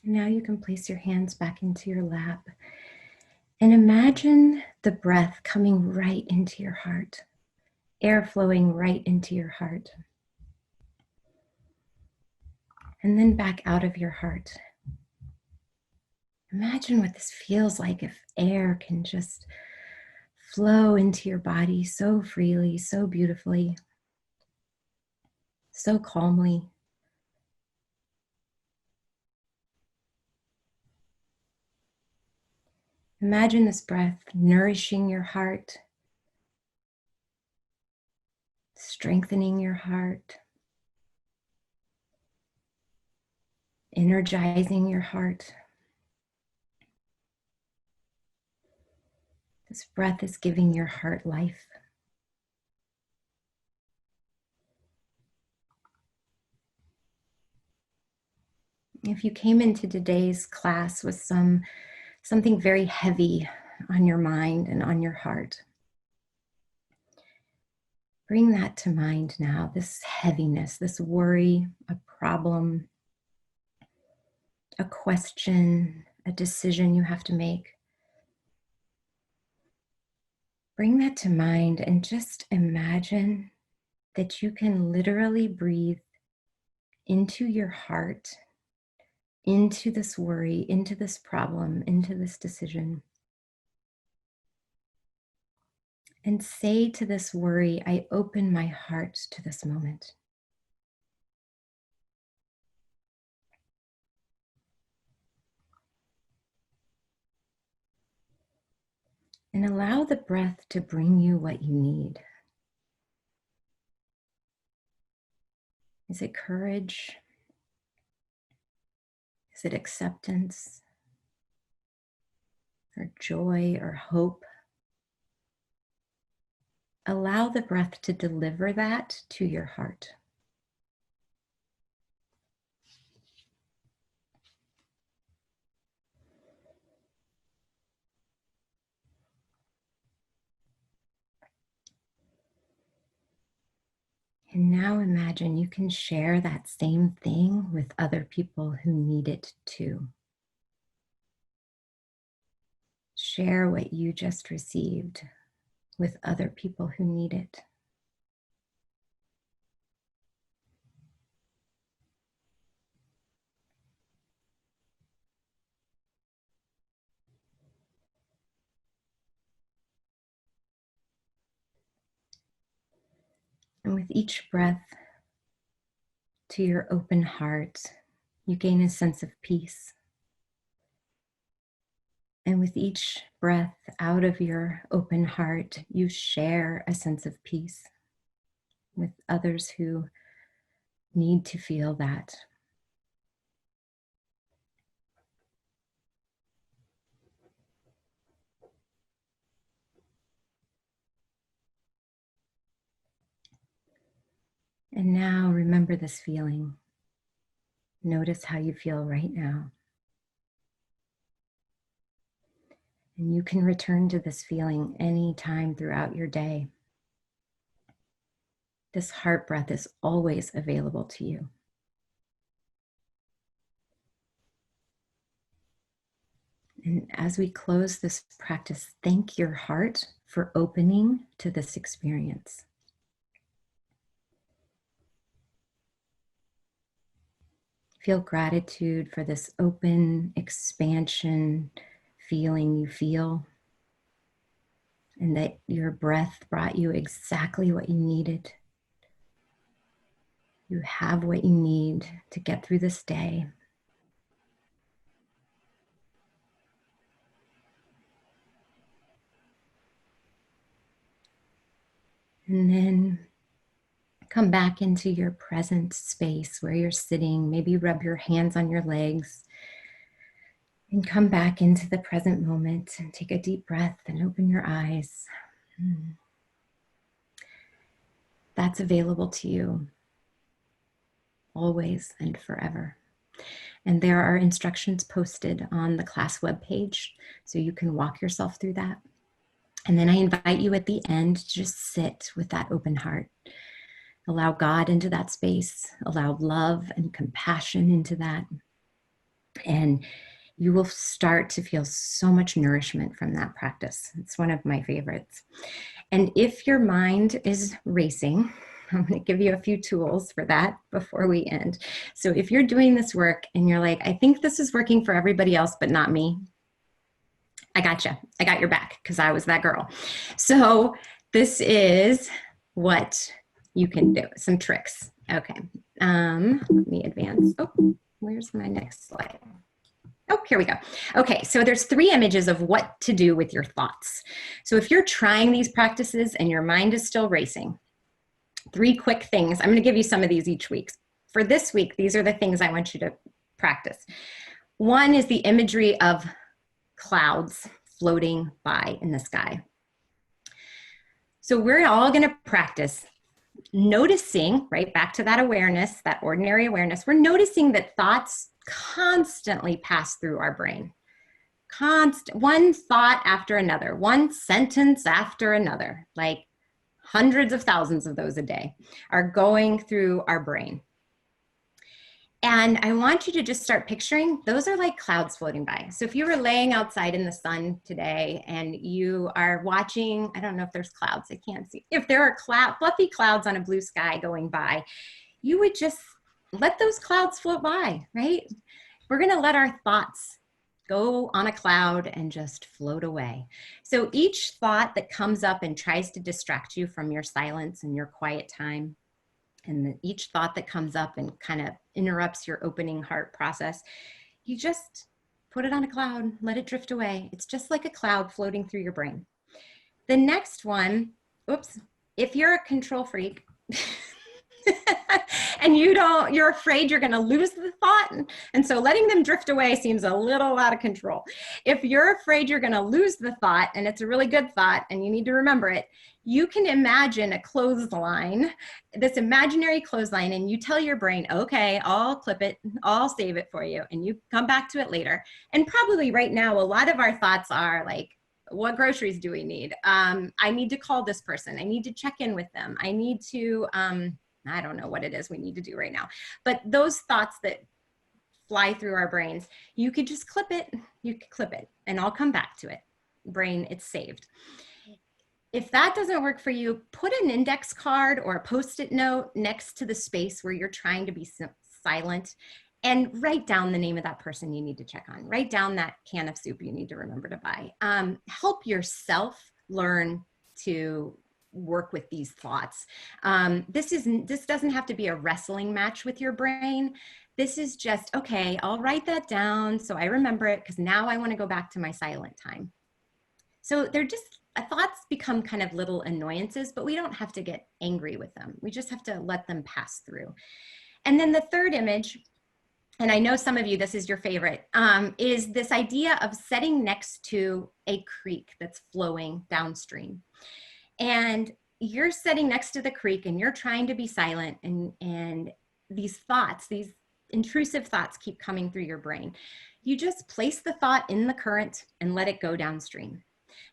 Now you can place your hands back into your lap and imagine the breath coming right into your heart, air flowing right into your heart. And then back out of your heart. Imagine what this feels like if air can just flow into your body so freely, so beautifully, so calmly. Imagine this breath nourishing your heart, strengthening your heart, energizing your heart. This breath is giving your heart life. If you came into today's class with something very heavy on your mind and on your heart, bring that to mind now, this heaviness, this worry, a problem, a question, a decision you have to make. Bring that to mind and just imagine that you can literally breathe into your heart, into this worry, into this problem, into this decision. And say to this worry, I open my heart to this moment. And allow the breath to bring you what you need. Is it courage? Is it acceptance? Or joy or hope? Allow the breath to deliver that to your heart. And now imagine you can share that same thing with other people who need it too. Share what you just received with other people who need it. And with each breath to your open heart, you gain a sense of peace. And with each breath out of your open heart, you share a sense of peace with others who need to feel that. And now remember this feeling. Notice how you feel right now. And you can return to this feeling anytime throughout your day. This heart breath is always available to you. And as we close this practice, thank your heart for opening to this experience. Feel gratitude for this open expansion feeling you feel, and that your breath brought you exactly what you needed. You have what you need to get through this day. And then come back into your present space where you're sitting. Maybe rub your hands on your legs and come back into the present moment and take a deep breath and open your eyes. That's available to you always and forever. And there are instructions posted on the class webpage, so you can walk yourself through that. And then I invite you at the end to just sit with that open heart. Allow God into that space, allow love and compassion into that. And you will start to feel so much nourishment from that practice. It's one of my favorites. And if your mind is racing, I'm going to give you a few tools for that before we end. So if you're doing this work and you're like, I think this is working for everybody else, but not me, I got you. I got your back because I was that girl. So this is what you can do. Some tricks. Okay. Let me advance. Oh, where's my next slide? Oh, here we go. Okay, so there's 3 images of what to do with your thoughts. So if you're trying these practices and your mind is still racing, 3 quick things. I'm going to give you some of these each week. For this week, these are the things I want you to practice. One is the imagery of clouds floating by in the sky. So we're all going to practice noticing, right, back to that awareness, that ordinary awareness. We're noticing that thoughts constantly pass through our brain. One thought after another, one sentence after another, like hundreds of thousands of those a day are going through our brain. And I want you to just start picturing, those are like clouds floating by. So if you were laying outside in the sun today and you are watching, I don't know if there's clouds, I can't see. If there are fluffy clouds on a blue sky going by, you would just let those clouds float by, right? We're gonna let our thoughts go on a cloud and just float away. So each thought that comes up and tries to distract you from your silence and your quiet time, and each thought that comes up and kind of interrupts your opening heart process, you just put it on a cloud, let it drift away. It's just like a cloud floating through your brain. The next one, oops, if you're a control freak, and you're afraid you're going to lose the thought. And so letting them drift away seems a little out of control. If you're afraid you're going to lose the thought and it's a really good thought and you need to remember it, you can imagine a clothesline, this imaginary clothesline, and you tell your brain, okay, I'll clip it, I'll save it for you, and you come back to it later. And probably right now, a lot of our thoughts are like, what groceries do we need? I need to call this person. I need to check in with them. I need to I don't know what it is we need to do right now. But those thoughts that fly through our brains, you could just clip it, and I'll come back to it. Brain, it's saved. If that doesn't work for you, put an index card or a Post-it note next to the space where you're trying to be silent, and write down the name of that person you need to check on. Write down that can of soup you need to remember to buy. Help yourself learn to work with these thoughts. This doesn't have to be a wrestling match with your brain. This is just, okay, I'll write that down so I remember it, because now I want to go back to my silent time. So they're just, thoughts become kind of little annoyances, but we don't have to get angry with them. We just have to let them pass through. And then the third image, and I know some of you, this is your favorite, is this idea of sitting next to a creek that's flowing downstream. And you're sitting next to the creek and you're trying to be silent, and these thoughts, these intrusive thoughts keep coming through your brain. You just place the thought in the current and let it go downstream.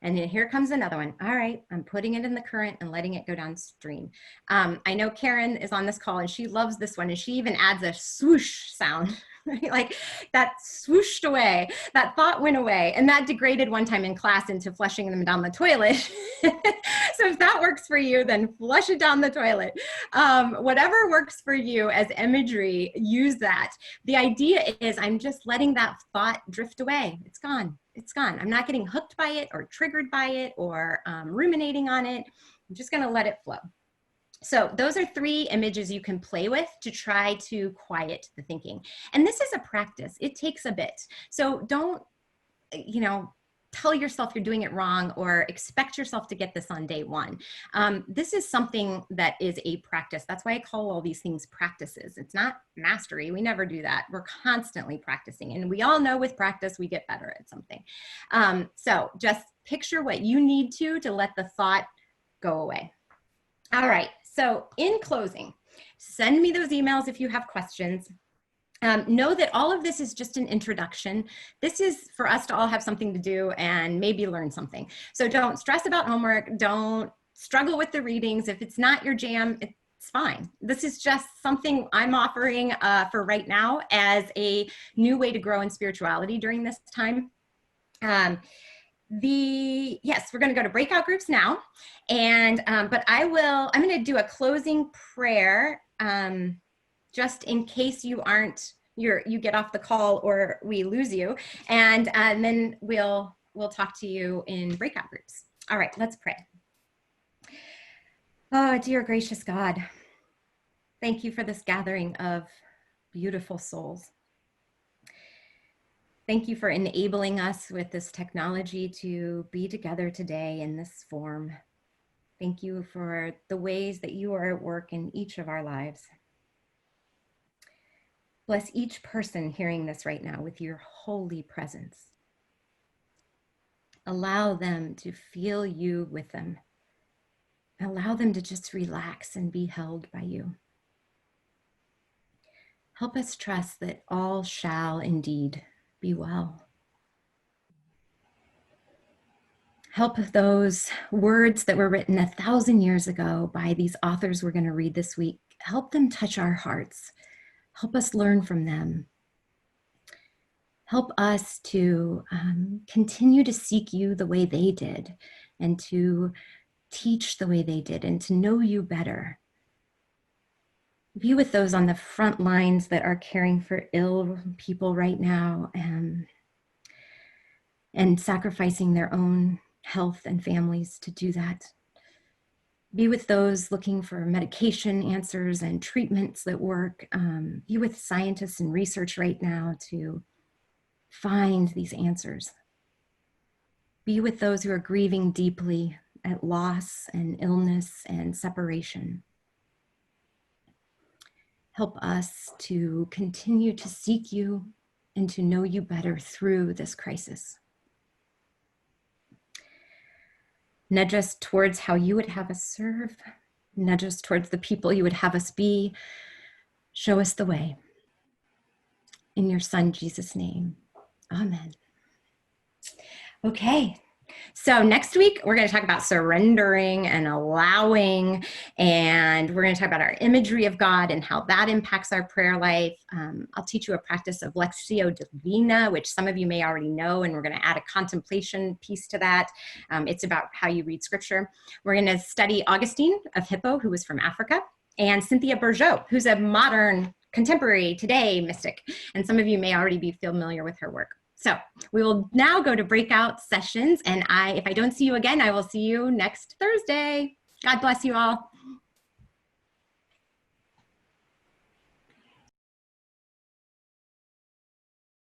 And then here comes another one. All right, I'm putting it in the current and letting it go downstream. I know Karen is on this call and she loves this one, and she even adds a swoosh sound. Like that swooshed away, that thought went away, and that degraded one time in class into flushing them down the toilet. So if that works for you, then flush it down the toilet. Whatever works for you as imagery, use that. The idea is I'm just letting that thought drift away. It's gone. It's gone. I'm not getting hooked by it or triggered by it or ruminating on it. I'm just going to let it flow. So those are 3 images you can play with to try to quiet the thinking. And this is a practice. It takes a bit. So don't, tell yourself you're doing it wrong or expect yourself to get this on day 1. This is something that is a practice. That's why I call all these things practices. It's not mastery. We never do that. We're constantly practicing. And we all know with practice, we get better at something. So just picture what you need to let the thought go away. All right. So in closing, send me those emails if you have questions. Know that all of this is just an introduction. This is for us to all have something to do and maybe learn something. So don't stress about homework. Don't struggle with the readings. If it's not your jam, it's fine. This is just something I'm offering for right now as a new way to grow in spirituality during this time. Yes, we're going to go to breakout groups now, and but I'm going to do a closing prayer just in case you get off the call or we lose you, and then we'll talk to you in breakout groups. All right, let's pray. Oh, dear gracious God, thank you for this gathering of beautiful souls. Thank you for enabling us with this technology to be together today in this form. Thank you for the ways that you are at work in each of our lives. Bless each person hearing this right now with your holy presence. Allow them to feel you with them. Allow them to just relax and be held by you. Help us trust that all shall indeed be well. Help those words that were written 1,000 years ago by these authors we're going to read this week. Help them touch our hearts. Help us learn from them. Help us to continue to seek you the way they did, and to teach the way they did, and to know you better. Be with those on the front lines that are caring for ill people right now, and sacrificing their own health and families to do that. Be with those looking for medication answers and treatments that work. Be with scientists and research right now to find these answers. Be with those who are grieving deeply at loss and illness and separation. Help us to continue to seek you and to know you better through this crisis. Nudge us towards how you would have us serve. Nudge us towards the people you would have us be. Show us the way. In your Son, Jesus' name, amen. Okay, So next week, we're going to talk about surrendering and allowing, and we're going to talk about our imagery of God and how that impacts our prayer life. I'll teach you a practice of Lectio Divina, which some of you may already know, and we're going to add a contemplation piece to that. It's about how you read scripture. We're going to study Augustine of Hippo, who was from Africa, and Cynthia Bourgeault, who's a modern, contemporary, today mystic. And some of you may already be familiar with her work. So we will now go to breakout sessions. And if I don't see you again, I will see you next Thursday. God bless you all.